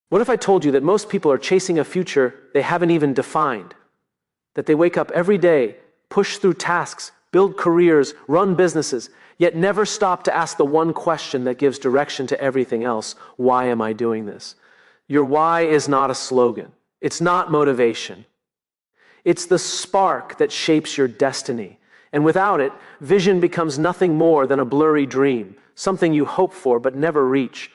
What if I told you that most people are chasing a future they haven't even defined? That they wake up every day, push through tasks, build careers, run businesses, yet never stop to ask the one question that gives direction to everything else: why am I doing this? Your why is not a slogan. It's not motivation. It's the spark that shapes your destiny. And without it, vision becomes nothing more than a blurry dream, something you hope for but never reach.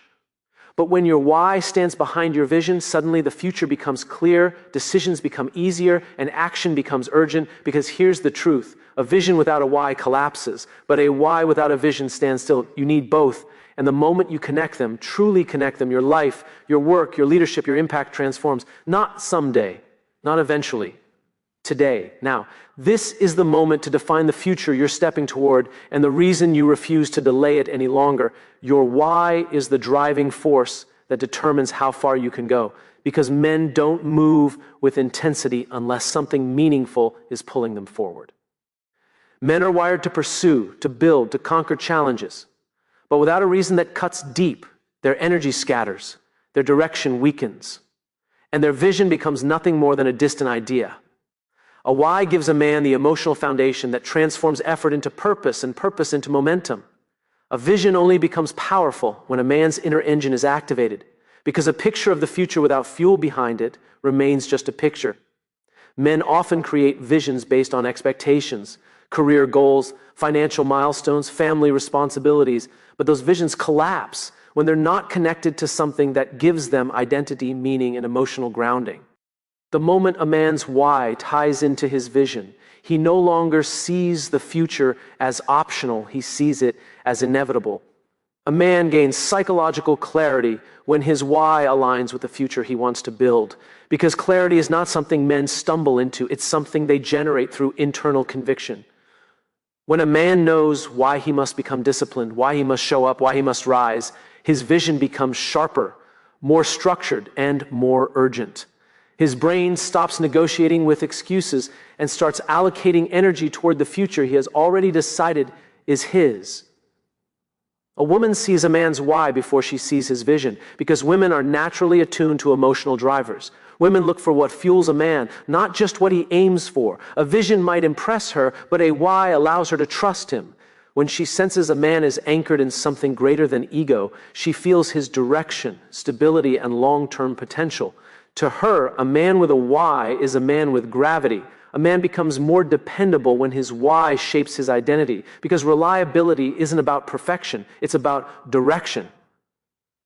But when your why stands behind your vision, suddenly the future becomes clear, decisions become easier, and action becomes urgent, because here's the truth: a vision without a why collapses, but a why without a vision stands still. You need both, and the moment you connect them, truly connect them, your life, your work, your leadership, your impact transforms. Not someday, not eventually. Today. Now, this is the moment to define the future you're stepping toward, and the reason you refuse to delay it any longer. Your why is the driving force that determines how far you can go, because men don't move with intensity unless something meaningful is pulling them forward. Men are wired to pursue, to build, to conquer challenges, but without a reason that cuts deep, their energy scatters, their direction weakens, and their vision becomes nothing more than a distant idea. A why gives a man the emotional foundation that transforms effort into purpose and purpose into momentum. A vision only becomes powerful when a man's inner engine is activated, because a picture of the future without fuel behind it remains just a picture. Men often create visions based on expectations, career goals, financial milestones, family responsibilities, but those visions collapse when they're not connected to something that gives them identity, meaning, and emotional grounding. The moment a man's why ties into his vision, he no longer sees the future as optional, he sees it as inevitable. A man gains psychological clarity when his why aligns with the future he wants to build, because clarity is not something men stumble into, it's something they generate through internal conviction. When a man knows why he must become disciplined, why he must show up, why he must rise, his vision becomes sharper, more structured, and more urgent. His brain stops negotiating with excuses and starts allocating energy toward the future he has already decided is his. A woman sees a man's why before she sees his vision, because women are naturally attuned to emotional drivers. Women look for what fuels a man, not just what he aims for. A vision might impress her, but a why allows her to trust him. When she senses a man is anchored in something greater than ego, she feels his direction, stability, and long-term potential. To her, a man with a why is a man with gravity. A man becomes more dependable when his why shapes his identity, because reliability isn't about perfection, it's about direction.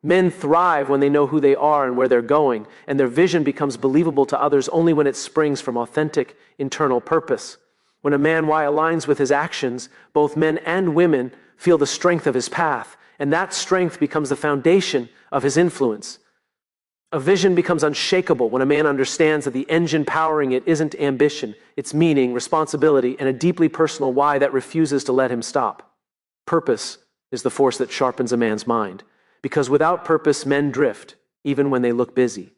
Men thrive when they know who they are and where they're going, and their vision becomes believable to others only when it springs from authentic internal purpose. When a man why aligns with his actions, both men and women feel the strength of his path, and that strength becomes the foundation of his influence. A vision becomes unshakable when a man understands that the engine powering it isn't ambition, it's meaning, responsibility, and a deeply personal why that refuses to let him stop. Purpose is the force that sharpens a man's mind, because without purpose, men drift, even when they look busy.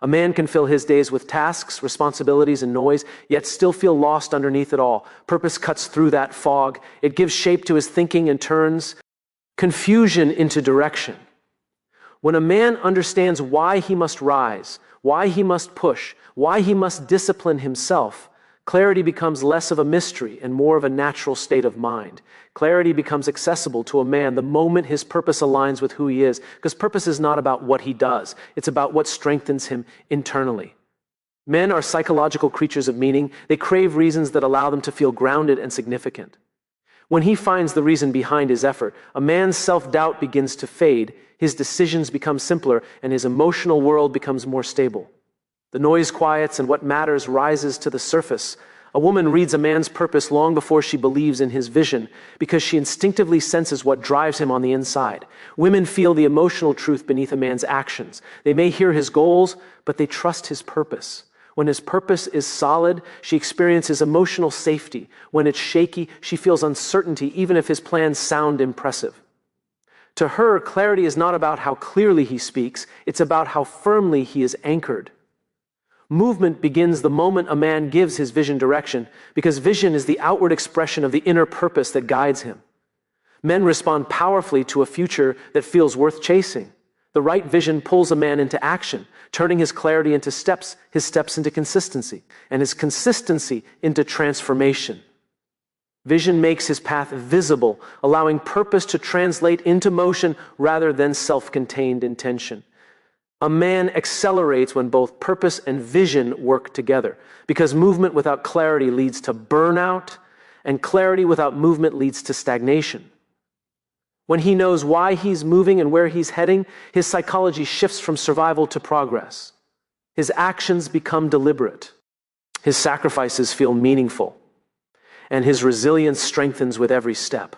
A man can fill his days with tasks, responsibilities, and noise, yet still feel lost underneath it all. Purpose cuts through that fog. It gives shape to his thinking and turns confusion into direction. When a man understands why he must rise, why he must push, why he must discipline himself, clarity becomes less of a mystery and more of a natural state of mind. Clarity becomes accessible to a man the moment his purpose aligns with who he is, because purpose is not about what he does, it's about what strengthens him internally. Men are psychological creatures of meaning. They crave reasons that allow them to feel grounded and significant. When he finds the reason behind his effort, a man's self-doubt begins to fade, his decisions become simpler, and his emotional world becomes more stable. The noise quiets and what matters rises to the surface. A woman reads a man's purpose long before she believes in his vision, because she instinctively senses what drives him on the inside. Women feel the emotional truth beneath a man's actions. They may hear his goals, but they trust his purpose. When his purpose is solid, she experiences emotional safety. When it's shaky, she feels uncertainty, even if his plans sound impressive. To her, clarity is not about how clearly he speaks, it's about how firmly he is anchored. Movement begins the moment a man gives his vision direction, because vision is the outward expression of the inner purpose that guides him. Men respond powerfully to a future that feels worth chasing. The right vision pulls a man into action, turning his clarity into steps, his steps into consistency, and his consistency into transformation. Vision makes his path visible, allowing purpose to translate into motion rather than self-contained intention. A man accelerates when both purpose and vision work together, because movement without clarity leads to burnout, and clarity without movement leads to stagnation. When he knows why he's moving and where he's heading, his psychology shifts from survival to progress. His actions become deliberate. His sacrifices feel meaningful. And his resilience strengthens with every step.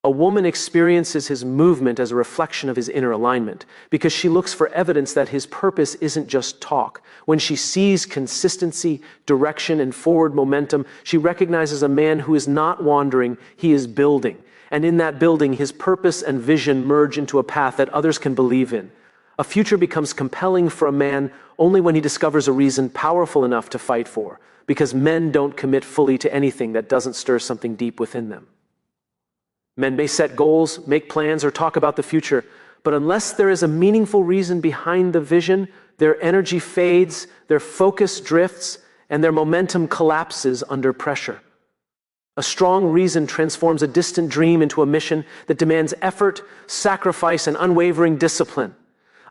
A woman experiences his movement as a reflection of his inner alignment because she looks for evidence that his purpose isn't just talk. When she sees consistency, direction, and forward momentum, she recognizes a man who is not wandering, he is building. And in that building, his purpose and vision merge into a path that others can believe in. A future becomes compelling for a man only when he discovers a reason powerful enough to fight for, because men don't commit fully to anything that doesn't stir something deep within them. Men may set goals, make plans, or talk about the future, but unless there is a meaningful reason behind the vision, their energy fades, their focus drifts, and their momentum collapses under pressure. A strong reason transforms a distant dream into a mission that demands effort, sacrifice, and unwavering discipline.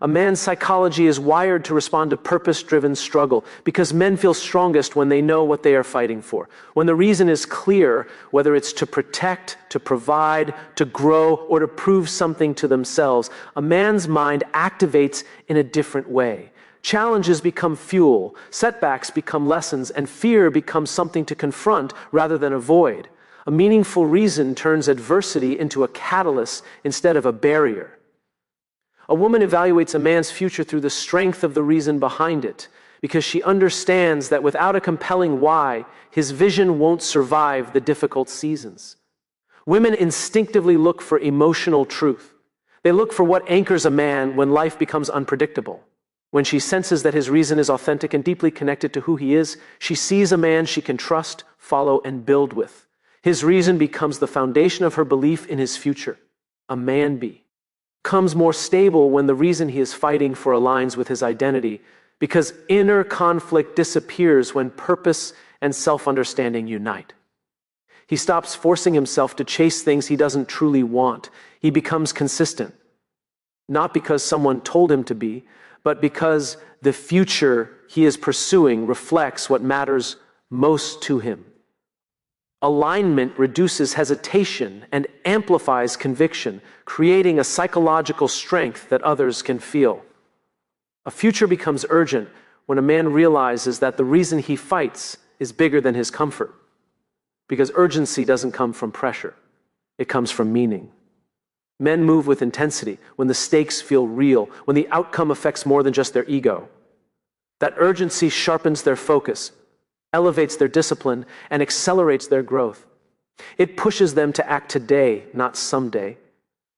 A man's psychology is wired to respond to purpose-driven struggle because men feel strongest when they know what they are fighting for. When the reason is clear, whether it's to protect, to provide, to grow, or to prove something to themselves, a man's mind activates in a different way. Challenges become fuel, setbacks become lessons, and fear becomes something to confront rather than avoid. A meaningful reason turns adversity into a catalyst instead of a barrier. A woman evaluates a man's future through the strength of the reason behind it, because she understands that without a compelling why, his vision won't survive the difficult seasons. Women instinctively look for emotional truth. They look for what anchors a man when life becomes unpredictable. When she senses that his reason is authentic and deeply connected to who he is, she sees a man she can trust, follow, and build with. His reason becomes the foundation of her belief in his future. A man becomes more stable when the reason he is fighting for aligns with his identity, because inner conflict disappears when purpose and self-understanding unite. He stops forcing himself to chase things he doesn't truly want. He becomes consistent, not because someone told him to be, but because the future he is pursuing reflects what matters most to him. Alignment reduces hesitation and amplifies conviction, creating a psychological strength that others can feel. A future becomes urgent when a man realizes that the reason he fights is bigger than his comfort, because urgency doesn't come from pressure, it comes from meaning. Men move with intensity when the stakes feel real, when the outcome affects more than just their ego. That urgency sharpens their focus, elevates their discipline, and accelerates their growth. It pushes them to act today, not someday.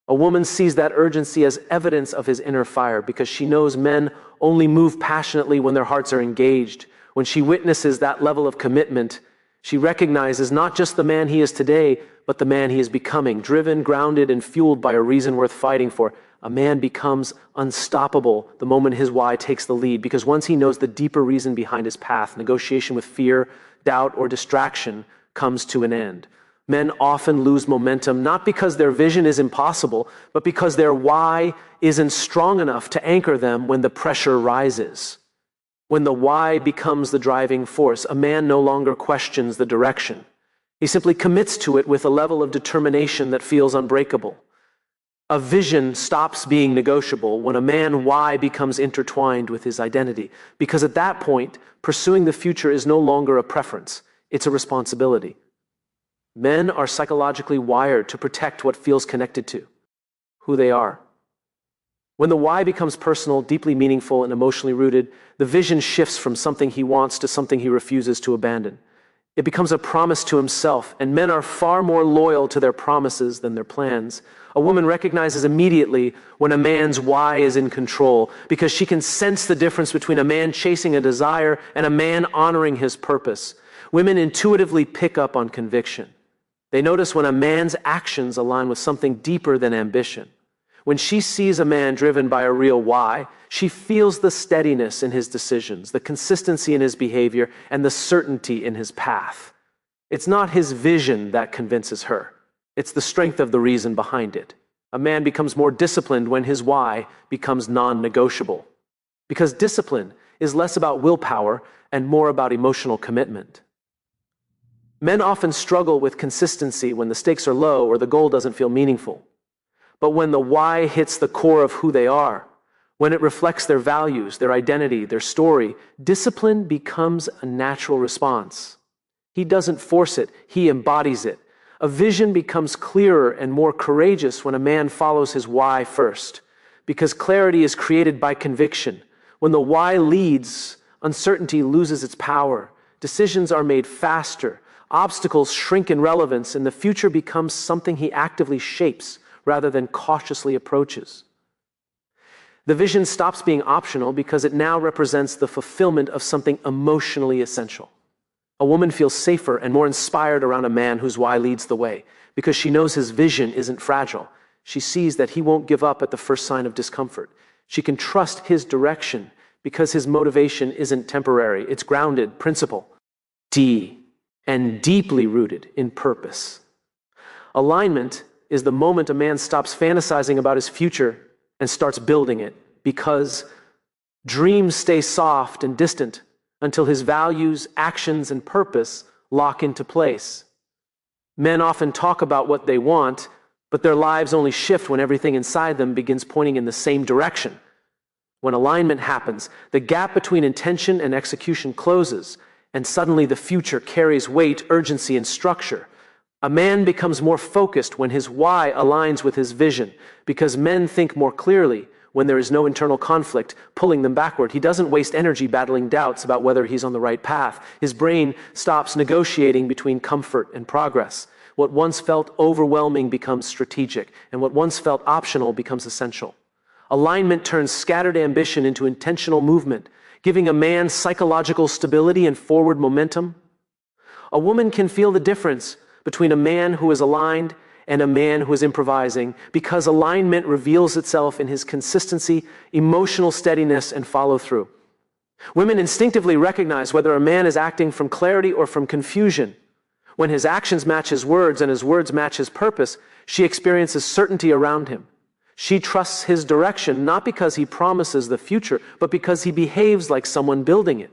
A woman sees that urgency as evidence of his inner fire because she knows men only move passionately when their hearts are engaged. When she witnesses that level of commitment, she recognizes not just the man he is today, but the man he is becoming, driven, grounded, and fueled by a reason worth fighting for. A man becomes unstoppable the moment his why takes the lead, because once he knows the deeper reason behind his path, negotiation with fear, doubt, or distraction comes to an end. Men often lose momentum not because their vision is impossible, but because their why isn't strong enough to anchor them when the pressure rises. When the why becomes the driving force, a man no longer questions the direction. He simply commits to it with a level of determination that feels unbreakable. A vision stops being negotiable when a man's why becomes intertwined with his identity, because at that point, pursuing the future is no longer a preference, it's a responsibility. Men are psychologically wired to protect what feels connected to who they are. When the why becomes personal, deeply meaningful, and emotionally rooted, the vision shifts from something he wants to something he refuses to abandon. It becomes a promise to himself, and men are far more loyal to their promises than their plans. A woman recognizes immediately when a man's why is in control, because she can sense the difference between a man chasing a desire and a man honoring his purpose. Women intuitively pick up on conviction. They notice when a man's actions align with something deeper than ambition, When she sees a man driven by a real why, she feels the steadiness in his decisions, the consistency in his behavior, and the certainty in his path. It's not his vision that convinces her. It's the strength of the reason behind it. A man becomes more disciplined when his why becomes non-negotiable. Because discipline is less about willpower and more about emotional commitment. Men often struggle with consistency when the stakes are low or the goal doesn't feel meaningful. But when the why hits the core of who they are, when it reflects their values, their identity, their story, discipline becomes a natural response. He doesn't force it, he embodies it. A vision becomes clearer and more courageous when a man follows his why first, because clarity is created by conviction. When the why leads, uncertainty loses its power, decisions are made faster, obstacles shrink in relevance, and the future becomes something he actively shapes rather than cautiously approaches. The vision stops being optional because it now represents the fulfillment of something emotionally essential. A woman feels safer and more inspired around a man whose why leads the way because she knows his vision isn't fragile. She sees that he won't give up at the first sign of discomfort. She can trust his direction because his motivation isn't temporary. It's grounded, principle, and deeply rooted in purpose. Alignment is the moment a man stops fantasizing about his future and starts building it, because dreams stay soft and distant until his values, actions, and purpose lock into place. Men often talk about what they want, but their lives only shift when everything inside them begins pointing in the same direction. When alignment happens, the gap between intention and execution closes, and suddenly the future carries weight, urgency, and structure. A man becomes more focused when his why aligns with his vision, because men think more clearly when there is no internal conflict pulling them backward. He doesn't waste energy battling doubts about whether he's on the right path. His brain stops negotiating between comfort and progress. What once felt overwhelming becomes strategic, and what once felt optional becomes essential. Alignment turns scattered ambition into intentional movement, giving a man psychological stability and forward momentum. A woman can feel the difference between a man who is aligned and a man who is improvising, because alignment reveals itself in his consistency, emotional steadiness, and follow-through. Women instinctively recognize whether a man is acting from clarity or from confusion. When his actions match his words and his words match his purpose, she experiences certainty around him. She trusts his direction not because he promises the future, but because he behaves like someone building it.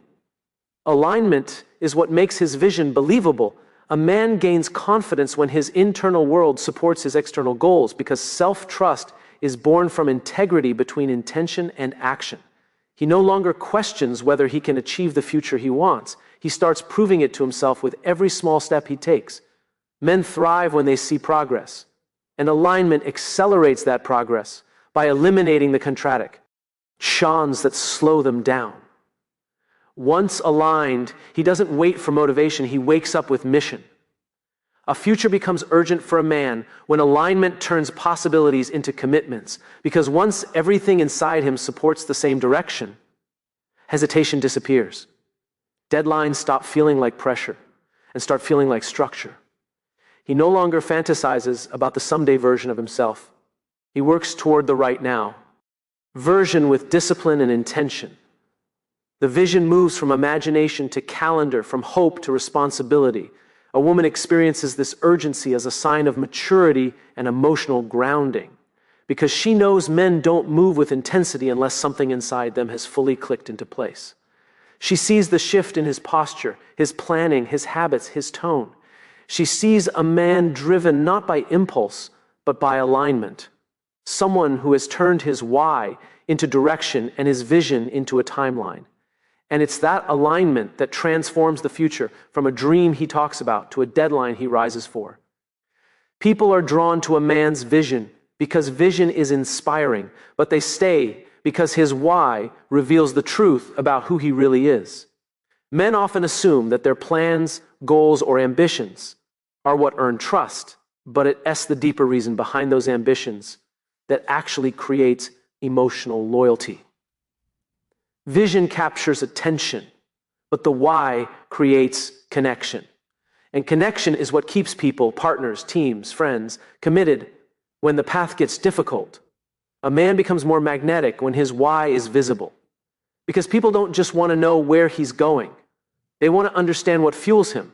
Alignment is what makes his vision believable. A man gains confidence when his internal world supports his external goals, because self-trust is born from integrity between intention and action. He no longer questions whether he can achieve the future he wants. He starts proving it to himself with every small step he takes. Men thrive when they see progress, and alignment accelerates that progress by eliminating the contradictions that slow them down. Once aligned, he doesn't wait for motivation, he wakes up with mission. A future becomes urgent for a man when alignment turns possibilities into commitments, because once everything inside him supports the same direction, hesitation disappears. Deadlines stop feeling like pressure and start feeling like structure. He no longer fantasizes about the someday version of himself. He works toward the right now version with discipline and intention. The vision moves from imagination to calendar, from hope to responsibility. A woman experiences this urgency as a sign of maturity and emotional grounding, because she knows men don't move with intensity unless something inside them has fully clicked into place. She sees the shift in his posture, his planning, his habits, his tone. She sees a man driven not by impulse, but by alignment. Someone who has turned his why into direction and his vision into a timeline. And it's that alignment that transforms the future from a dream he talks about to a deadline he rises for. People are drawn to a man's vision because vision is inspiring, but they stay because his why reveals the truth about who he really is. Men often assume that their plans, goals, or ambitions are what earn trust, but it's the deeper reason behind those ambitions that actually creates emotional loyalty. Vision captures attention, but the why creates connection. And connection is what keeps people, partners, teams, friends, committed when the path gets difficult. A man becomes more magnetic when his why is visible. Because people don't just want to know where he's going. They want to understand what fuels him.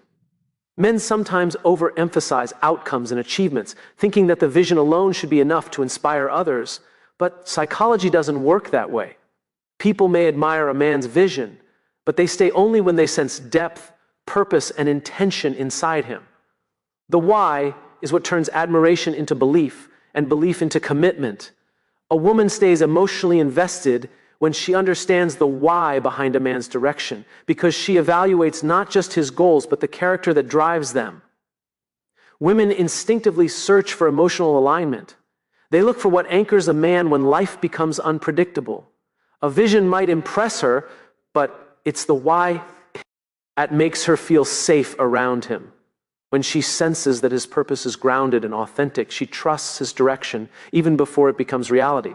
Men sometimes overemphasize outcomes and achievements, thinking that the vision alone should be enough to inspire others. But psychology doesn't work that way. People may admire a man's vision, but they stay only when they sense depth, purpose, and intention inside him. The why is what turns admiration into belief and belief into commitment. A woman stays emotionally invested when she understands the why behind a man's direction, because she evaluates not just his goals, but the character that drives them. Women instinctively search for emotional alignment. They look for what anchors a man when life becomes unpredictable. A vision might impress her, but it's the why that makes her feel safe around him. When she senses that his purpose is grounded and authentic, she trusts his direction even before it becomes reality.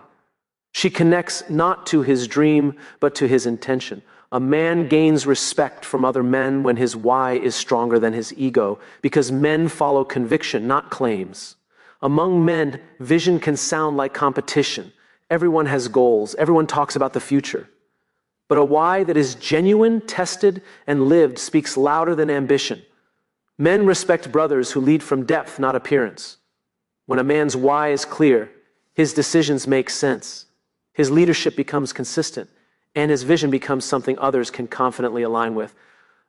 She connects not to his dream, but to his intention. A man gains respect from other men when his why is stronger than his ego, because men follow conviction, not claims. Among men, vision can sound like competition. Everyone has goals. Everyone talks about the future. But a why that is genuine, tested, and lived speaks louder than ambition. Men respect brothers who lead from depth, not appearance. When a man's why is clear, his decisions make sense. His leadership becomes consistent, and his vision becomes something others can confidently align with.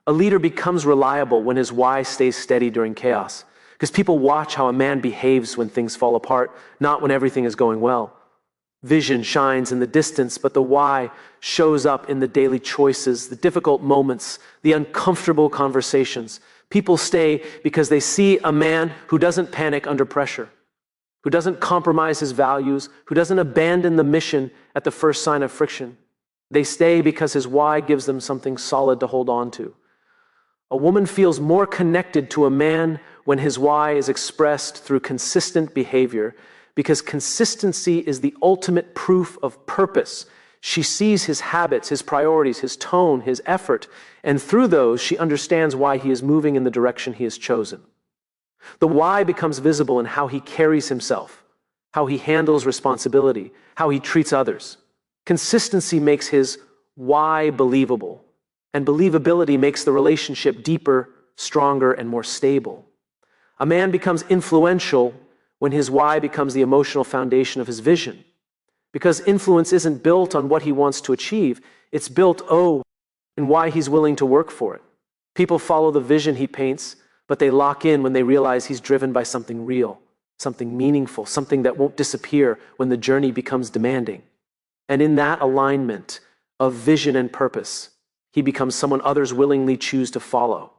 A leader becomes reliable when his why stays steady during chaos, because people watch how a man behaves when things fall apart, not when everything is going well. Vision shines in the distance, but the why shows up in the daily choices, the difficult moments, the uncomfortable conversations. People stay because they see a man who doesn't panic under pressure, who doesn't compromise his values, who doesn't abandon the mission at the first sign of friction. They stay because his why gives them something solid to hold on to. A woman feels more connected to a man when his why is expressed through consistent behavior, because consistency is the ultimate proof of purpose. She sees his habits, his priorities, his tone, his effort, and through those she understands why he is moving in the direction he has chosen. The why becomes visible in how he carries himself, how he handles responsibility, how he treats others. Consistency makes his why believable, and believability makes the relationship deeper, stronger, and more stable. A man becomes influential when his why becomes the emotional foundation of his vision. Because influence isn't built on what he wants to achieve, it's built, in why he's willing to work for it. People follow the vision he paints, but they lock in when they realize he's driven by something real, something meaningful, something that won't disappear when the journey becomes demanding. And in that alignment of vision and purpose, he becomes someone others willingly choose to follow.